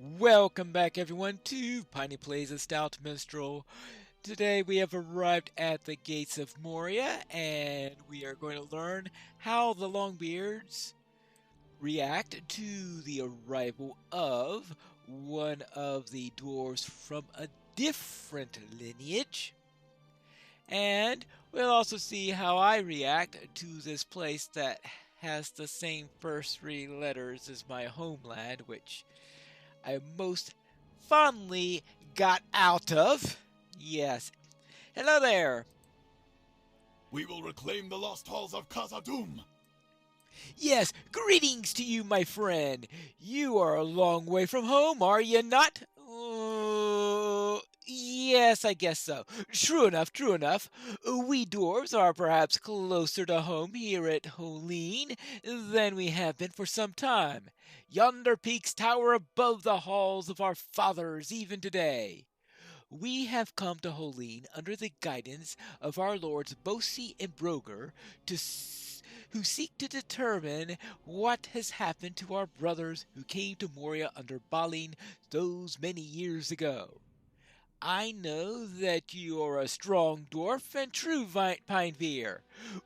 Welcome back everyone to Piney Plays a Stout Minstrel. Today we have arrived at the gates of Moria and we are going to learn how the Longbeards react to the arrival of one of the dwarves from a different lineage. And we'll also see how I react to this place that has the same first three letters as my homeland, which I most fondly got out of. Yes. Hello there. We will reclaim the lost halls of Khazad-dûm. Yes, greetings to you, my friend. You are a long way from home, are you not? Yes, I guess so. True enough, true enough. We dwarves are perhaps closer to home here at Holeen than we have been for some time. Yonder peaks tower above the halls of our fathers even today. We have come to Holeen under the guidance of our lords Bosi and Broger who seek to determine what has happened to our brothers who came to Moria under Balin those many years ago. I know that you are a strong dwarf and true Pineveer.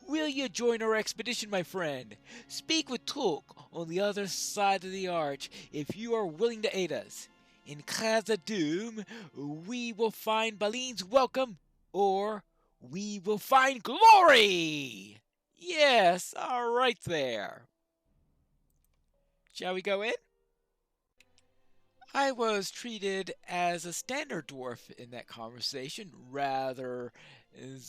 Will you join our expedition, my friend? Speak with Tulk on the other side of the arch if you are willing to aid us. In Khazad-dûm, we will find Balin's welcome, or we will find glory! Yes, all right there. Shall we go in? I was treated as a standard dwarf in that conversation rather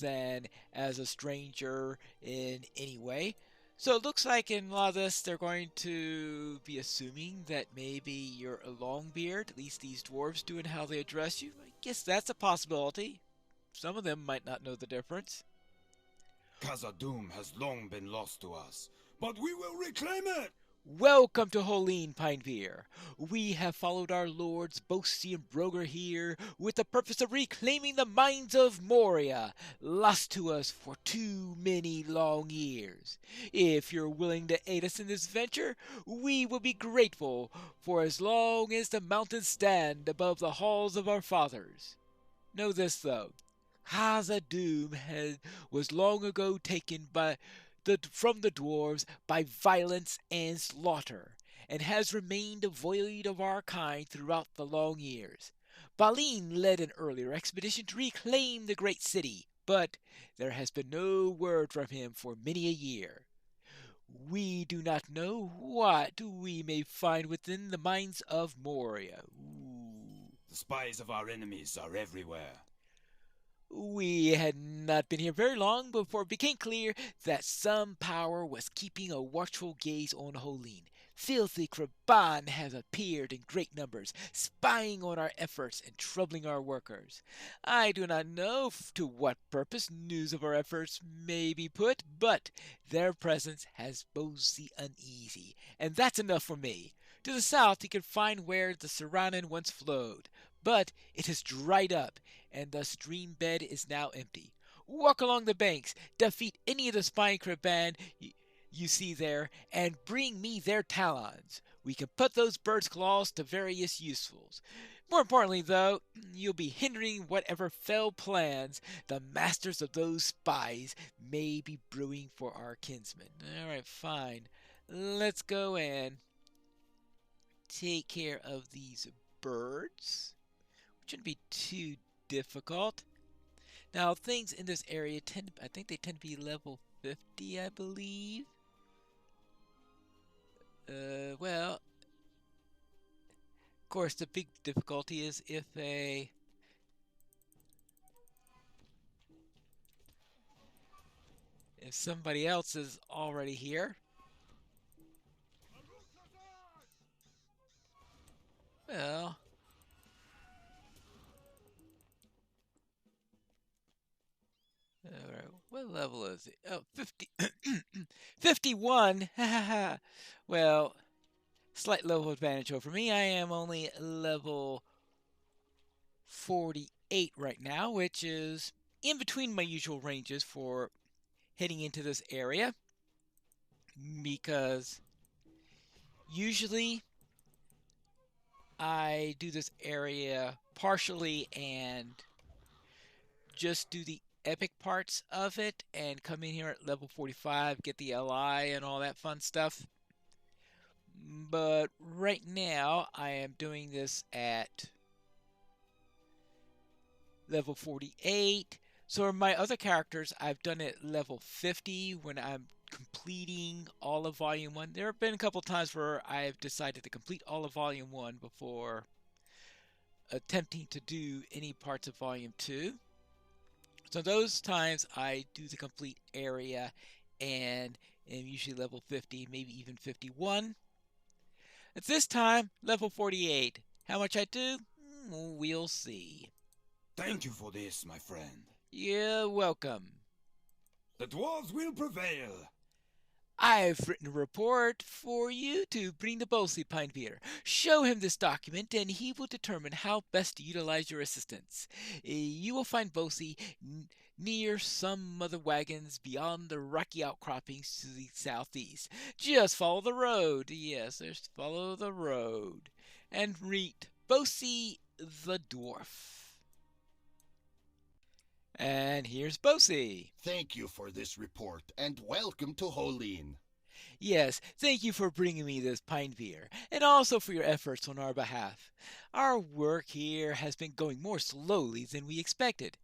than as a stranger in any way. So it looks like in a lot of this they're going to be assuming that maybe you're a Longbeard, at least these dwarves do, and how they address you. I guess that's a possibility. Some of them might not know the difference. Khazad-dûm has long been lost to us, but we will reclaim it! Welcome to Holeen, Pineveer. We have followed our lords Bosi and Broger here with the purpose of reclaiming the mines of Moria, lost to us for too many long years. If you're willing to aid us in this venture, we will be grateful for as long as the mountains stand above the halls of our fathers. Know this though, Khazad-dûm was long ago taken from the dwarves by violence and slaughter, and has remained devoid of our kind throughout the long years. Balin led an earlier expedition to reclaim the great city, but there has been no word from him for many a year. We do not know what we may find within the mines of Moria. Ooh. The spies of our enemies are everywhere. We had not been here very long before it became clear that some power was keeping a watchful gaze on Holeen. Filthy Kraban has appeared in great numbers, spying on our efforts and troubling our workers. I do not know to what purpose news of our efforts may be put, but their presence has Bosie uneasy, and that's enough for me. To the south you can find where the Saranan once flowed, but it has dried up, and the stream bed is now empty. Walk along the banks, defeat any of the spine Kraban you see there, and bring me their talons. We can put those birds' claws to various uses. More importantly, though, you'll be hindering whatever fell plans the masters of those spies may be brewing for our kinsmen. Alright, fine. Let's go and take care of these birds. Shouldn't be too difficult. Now, things in this area I think they tend to be level 50, I believe. Well, of course, the big difficulty is if somebody else is already here. Well, alright, what level is it? Oh, 50. 51! Well, slight level advantage over me. I am only level 48 right now, which is in between my usual ranges for heading into this area. Because usually I do this area partially and just do the epic parts of it and come in here at level 45, get the LI and all that fun stuff. But right now, I am doing this at level 48. So my other characters, I've done it level 50 when I'm completing all of Volume 1. There have been a couple times where I've decided to complete all of Volume 1 before attempting to do any parts of Volume 2. So those times I do the complete area and am usually level 50, maybe even 51. At this time, level 48. How much I do? We'll see. Thank you for this, my friend. You're welcome. The dwarves will prevail. I've written a report for you to bring to Bolsey, Pinebeater. Show him this document, and he will determine how best to utilize your assistance. You will find Bolsey near some other wagons beyond the rocky outcroppings to the southeast. Just follow the road. Yes, just follow the road. And meet Bosey the dwarf. And here's Bosey. Thank you for this report, and welcome to Holeen. Yes, thank you for bringing me this pine beer, and also for your efforts on our behalf. Our work here has been going more slowly than we expected.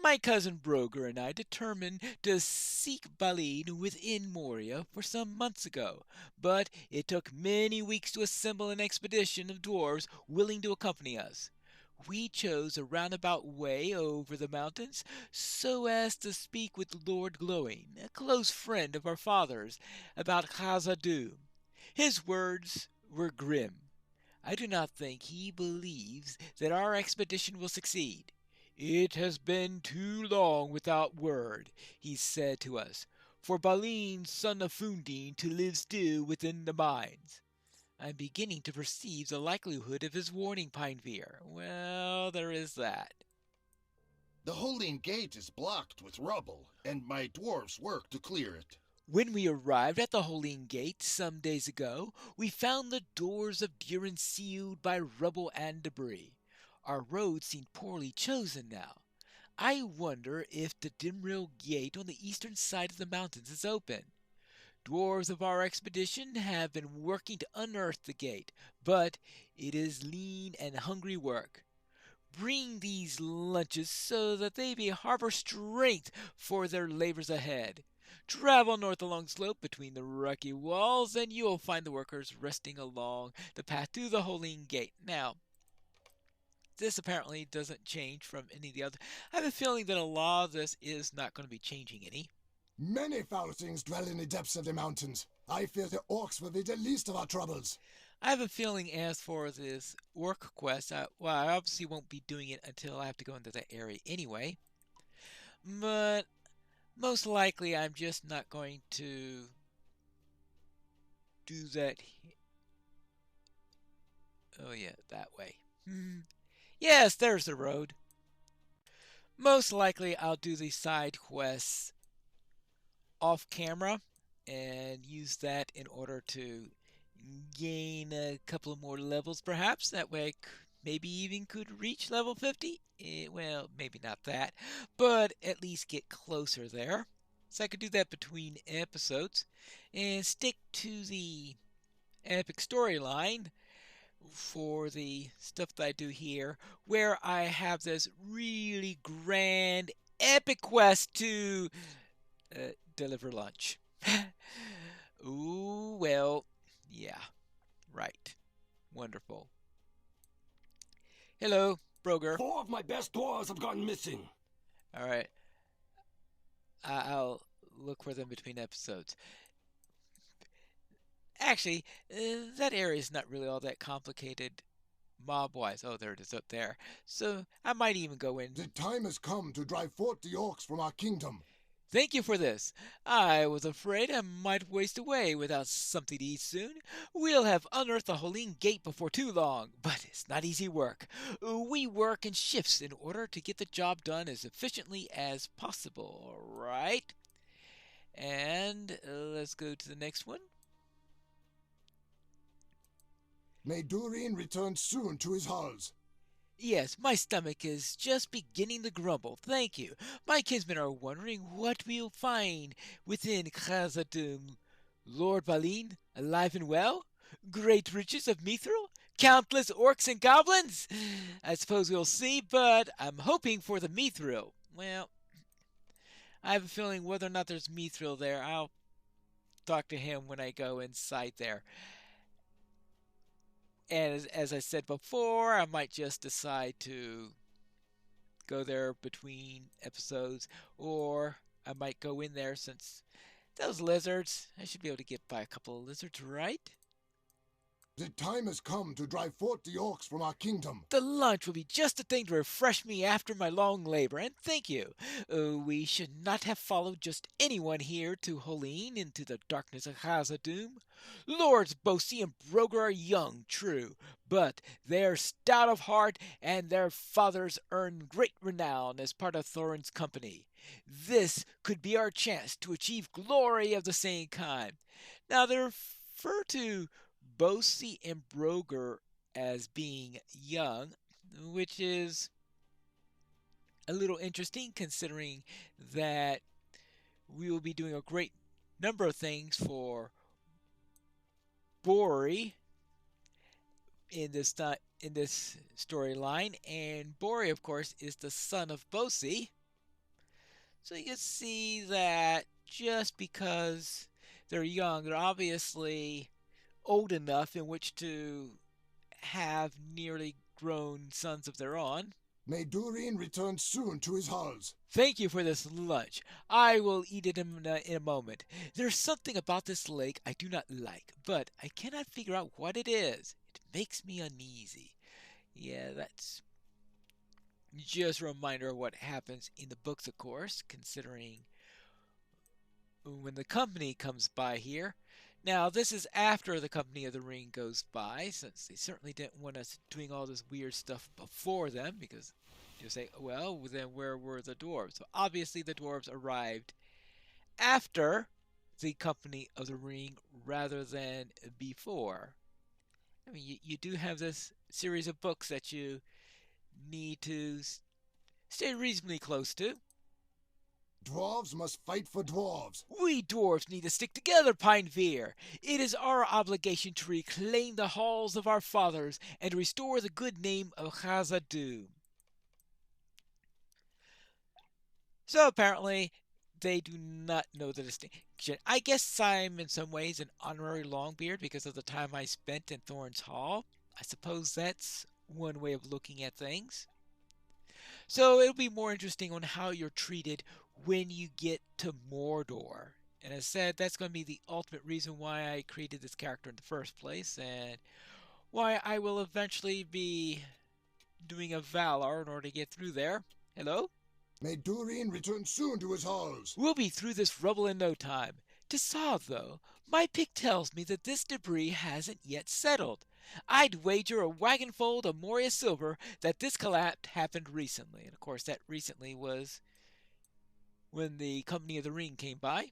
My cousin Broger and I determined to seek Baleen within Moria for some months ago, but it took many weeks to assemble an expedition of dwarves willing to accompany us. We chose a roundabout way over the mountains so as to speak with Lord Glowing, a close friend of our father's, about Khazad-dûm. His words were grim. I do not think he believes that our expedition will succeed. It has been too long without word, he said to us, for Baleen, son of Fundine, to live still within the mines. I'm beginning to perceive the likelihood of his warning, Pineveer. Well, there is that. The Holeen Gate is blocked with rubble, and my dwarves work to clear it. When we arrived at the Holeen Gate some days ago, we found the doors of Durin sealed by rubble and debris. Our road seemed poorly chosen now. I wonder if the Dimril Gate on the eastern side of the mountains is open. Dwarves of our expedition have been working to unearth the gate, but it is lean and hungry work. Bring these lunches so that they may harbor strength for their labors ahead. Travel north along the slope between the rocky walls, and you will find the workers resting along the path to the Holeen Gate. Now, this apparently doesn't change from any of the other. I have a feeling that a lot of this is not going to be changing any. Many foul things dwell in the depths of the mountains. I fear the orcs will be the least of our troubles. I have a feeling as for this orc quest, I obviously won't be doing it until I have to go into that area anyway. But most likely I'm just not going to do that. Oh yeah, that way. Yes, there's the road. Most likely I'll do the side quests off camera and use that in order to gain a couple of more levels perhaps. That way I maybe even could reach level 50. Well, maybe not that, but at least get closer there. So I could do that between episodes and stick to the epic storyline for the stuff that I do here, where I have this really grand epic quest to deliver lunch. Ooh, well, yeah, right. Wonderful. Hello, Broger. 4 of my best dwarves have gone missing. All right. I'll look for them between episodes. Actually, that area is not really all that complicated mob-wise. Oh, there it is up there. So I might even go in. The time has come to drive forth the orcs from our kingdom. Thank you for this. I was afraid I might waste away without something to eat soon. We'll have unearthed the Holeen Gate before too long, but it's not easy work. We work in shifts in order to get the job done as efficiently as possible, all right? And let's go to the next one. May Durin return soon to his halls. Yes, my stomach is just beginning to grumble. Thank you. My kinsmen are wondering what we'll find within Khazad-dûm. Lord Balin, alive and well? Great riches of Mithril? Countless orcs and goblins? I suppose we'll see, but I'm hoping for the Mithril. Well, I have a feeling whether or not there's Mithril there, I'll talk to him when I go inside there. And as I said before, I might just decide to go there between episodes, or I might go in there since those lizards, I should be able to get by a couple of lizards, right? The time has come to drive forth the orcs from our kingdom. The lunch will be just the thing to refresh me after my long labor, and thank you. We should not have followed just anyone here to Holeen into the darkness of Khazad-dûm. Lords Bosi and Broger are young, true, but they are stout of heart, and their fathers earned great renown as part of Thorin's company. This could be our chance to achieve glory of the same kind. Now, they refer to Bosi and Broger as being young, which is a little interesting considering that we will be doing a great number of things for Bori in this storyline, and Bori, of course, is the son of Bosi. So you can see that just because they're young, they're obviously old enough in which to have nearly grown sons of their own. May Durin return soon to his halls. Thank you for this lunch. I will eat it in a moment. There's something about this lake I do not like, but I cannot figure out what it is. It makes me uneasy. Yeah, that's just a reminder of what happens in the books, of course, considering when the company comes by here. Now, this is after the Company of the Ring goes by, since they certainly didn't want us doing all this weird stuff before them, because you say, well, then where were the dwarves? So obviously the dwarves arrived after the Company of the Ring rather than before. I mean, you do have this series of books that you need to stay reasonably close to. Dwarves must fight for dwarves. We dwarves need to stick together, Pineveer. It is our obligation to reclaim the halls of our fathers and restore the good name of Khazad-dûm. So apparently, they do not know the distinction. I guess I'm in some ways an honorary Longbeard because of the time I spent in Thorin's Hall. I suppose that's one way of looking at things. So it'll be more interesting on how you're treated when you get to Mordor. And as I said, that's going to be the ultimate reason why I created this character in the first place, and why I will eventually be doing a Valar in order to get through there. Hello? May Durin return soon to his halls. We'll be through this rubble in no time. To saw, though, my pick tells me that this debris hasn't yet settled. I'd wager a wagonfold of Moria silver that this collapse happened recently. And of course, that recently was when the Company of the Ring came by.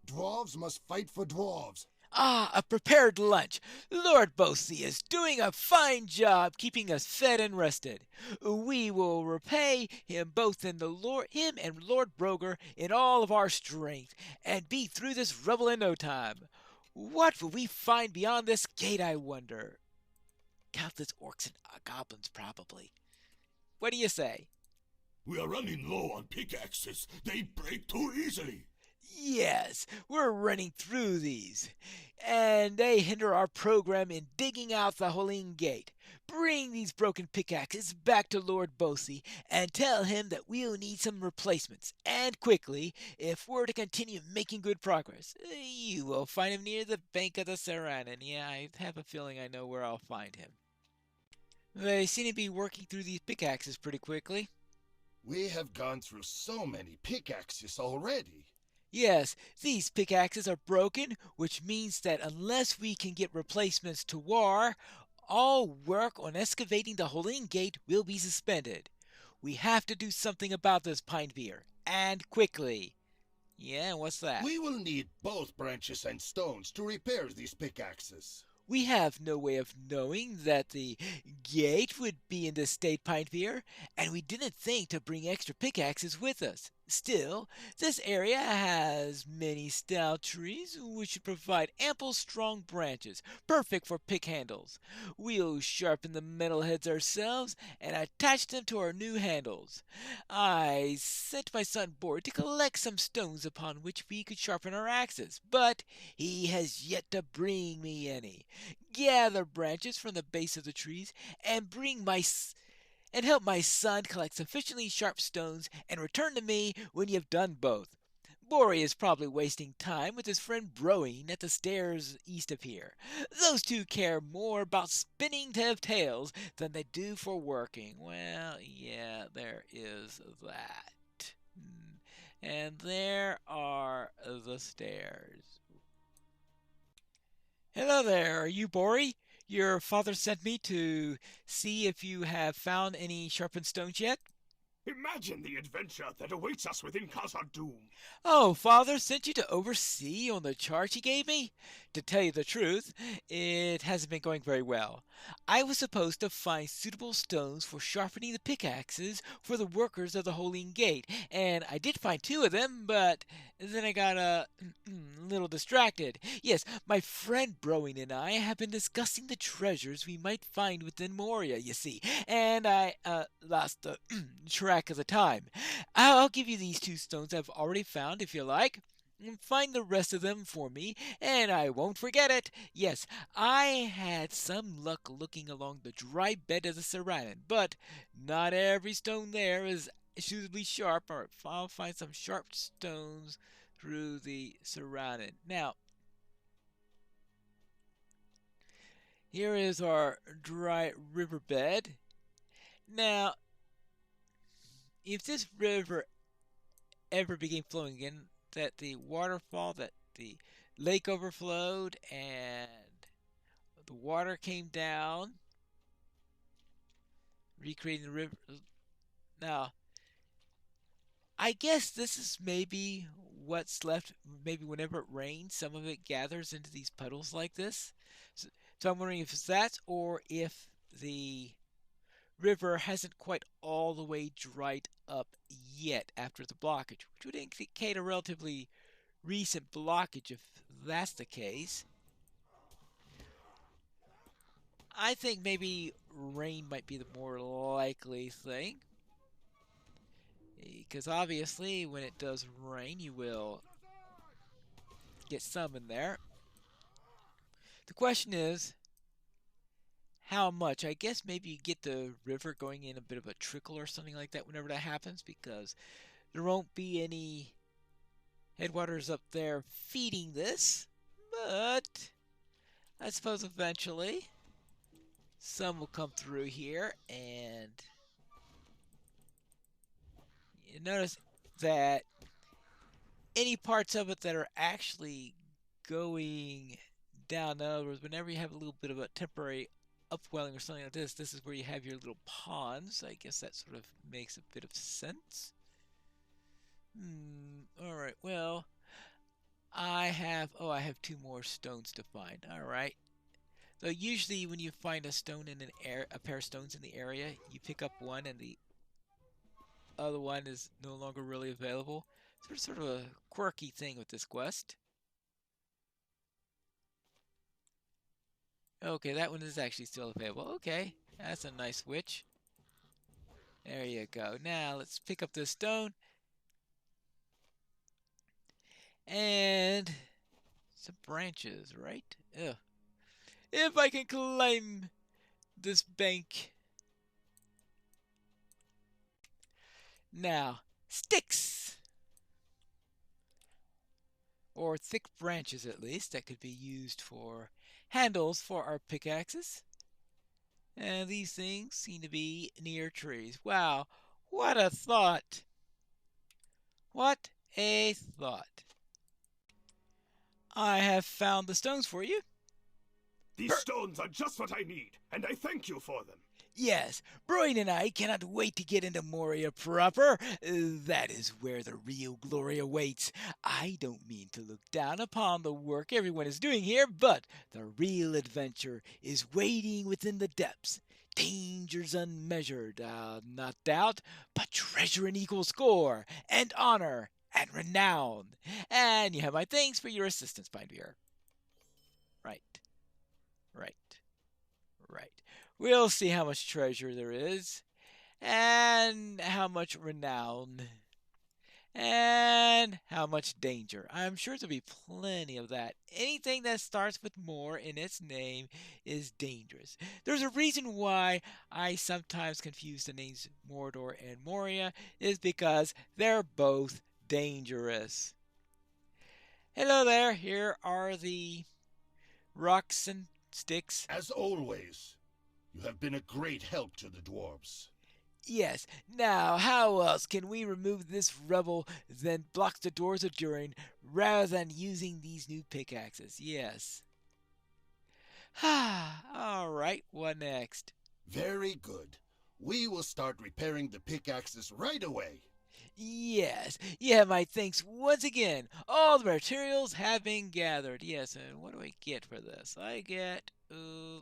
Dwarves must fight for dwarves. Ah, a prepared lunch. Lord Bosi is doing a fine job keeping us fed and rested. We will repay him both in him and Lord Broger in all of our strength, and be through this rubble in no time. What will we find beyond this gate, I wonder? Countless orcs and goblins, probably. What do you say? We are running low on pickaxes. They break too easily. Yes, we're running through these, and they hinder our program in digging out the Holeen Gate. Bring these broken pickaxes back to Lord Bosi and tell him that we'll need some replacements, and quickly, if we're to continue making good progress. You will find him near the bank of the Saranen. Yeah, I have a feeling I know where I'll find him. They seem to be working through these pickaxes pretty quickly. We have gone through so many pickaxes already. Yes, these pickaxes are broken, which means that unless we can get replacements to war, all work on excavating the Holeen Gate will be suspended. We have to do something about this, Pineveer, and quickly. Yeah, what's that? We will need both branches and stones to repair these pickaxes. We have no way of knowing that the gate would be in the state Pinebeer, and we didn't think to bring extra pickaxes with us. Still, this area has many stout trees which should provide ample strong branches, perfect for pick handles. We'll sharpen the metal heads ourselves and attach them to our new handles. I sent my son Bort to collect some stones upon which we could sharpen our axes, but he has yet to bring me any. Gather branches from the base of the trees and help my son collect sufficiently sharp stones and return to me when you have done both. Moria is probably wasting time with his friend Broing at the stairs east of here. Those two care more about spinning tales than they do for working. Well, yeah, there is that. And there are the stairs. Hello there, are you Bori? Your father sent me to see if you have found any sharpened stones yet. Imagine the adventure that awaits us within Khazad-dûm. Oh, father sent you to oversee on the charge he gave me? To tell you the truth, it hasn't been going very well. I was supposed to find suitable stones for sharpening the pickaxes for the workers of the Holy Gate, and I did find two of them, but then I got a little distracted. Yes, my friend Broing and I have been discussing the treasures we might find within Moria, you see, and I lost the track of the time. I'll give you these two stones I've already found if you like. Find the rest of them for me, and I won't forget it. Yes, I had some luck looking along the dry bed of the Saranan, but not every stone there is suitably sharp, or I'll find some sharp stones through the Saranan. Now, here is our dry riverbed. Now, if this river ever began flowing again, that the waterfall, that the lake overflowed and the water came down, recreating the river. Now, I guess this is maybe what's left. Maybe whenever it rains, some of it gathers into these puddles like this. So I'm wondering if it's that, or if the river hasn't quite all the way dried up yet after the blockage, which would indicate a relatively recent blockage if that's the case. I think maybe rain might be the more likely thing, because obviously when it does rain you will get some in there. The question is, how much? I guess maybe you get the river going in a bit of a trickle or something like that whenever that happens, because there won't be any headwaters up there feeding this. But I suppose eventually some will come through here, and you notice that any parts of it that are actually going down, in other words, whenever you have a little bit of a temporary upwelling or something like this, this is where you have your little ponds. I guess that sort of makes a bit of sense. Alright, well, I have two more stones to find. Alright. So usually when you find a stone in a pair of stones in the area, you pick up one and the other one is no longer really available. Sort of a quirky thing with this quest. Okay, that one is actually still available. Okay, that's a nice switch. There you go. Now let's pick up this stone. And some branches, right? Ugh. If I can climb this bank. Now, sticks! Or thick branches at least that could be used for handles for our pickaxes. And these things seem to be near trees. Wow, what a thought! What a thought. I have found the stones for you. These stones are just what I need, and I thank you for them. Yes, Brian and I cannot wait to get into Moria proper. That is where the real glory awaits. I don't mean to look down upon the work everyone is doing here, but the real adventure is waiting within the depths. Dangers unmeasured, not doubt, but treasure in equal score, and honor, and renown. And you have my thanks for your assistance, Pine Beer. Right, right. Right. We'll see how much treasure there is, and how much renown, and how much danger. I'm sure there'll be plenty of that. Anything that starts with more in its name is dangerous. There's a reason why I sometimes confuse the names Mordor and Moria, is because they're both dangerous. Hello there, here are the rocks and sticks. As always, you have been a great help to the dwarves. Yes, now how else can we remove this rubble that blocks the doors of Durin rather than using these new pickaxes? Yes. Alright, what next? Very good. We will start repairing the pickaxes right away. Yes, you have my thanks once again. All the materials have been gathered. Yes, and what do I get for this? I get a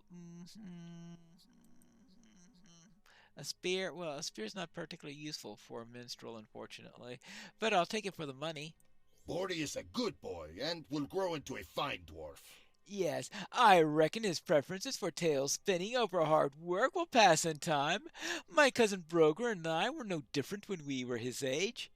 spear. Well, a spear's not particularly useful for a minstrel, unfortunately, but I'll take it for the money. Morty is a good boy and will grow into a fine dwarf. Yes, I reckon his preferences for tail spinning over hard work will pass in time. My cousin Broger and I were no different when we were his age.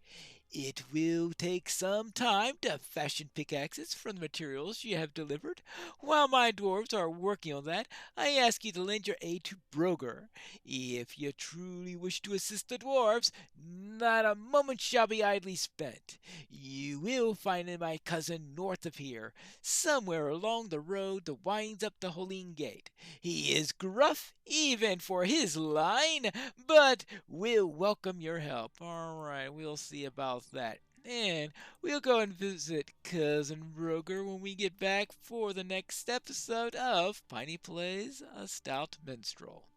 It will take some time to fashion pickaxes from the materials you have delivered. While my dwarves are working on that, I ask you to lend your aid to Broger. If you truly wish to assist the dwarves, not a moment shall be idly spent. You will find my cousin north of here, somewhere along the road that winds up the Holine Gate. He is gruff, even for his line, but will welcome your help. All right, we'll see about that. And we'll go and visit Cousin Broger when we get back for the next episode of Piney Plays a Stout Minstrel.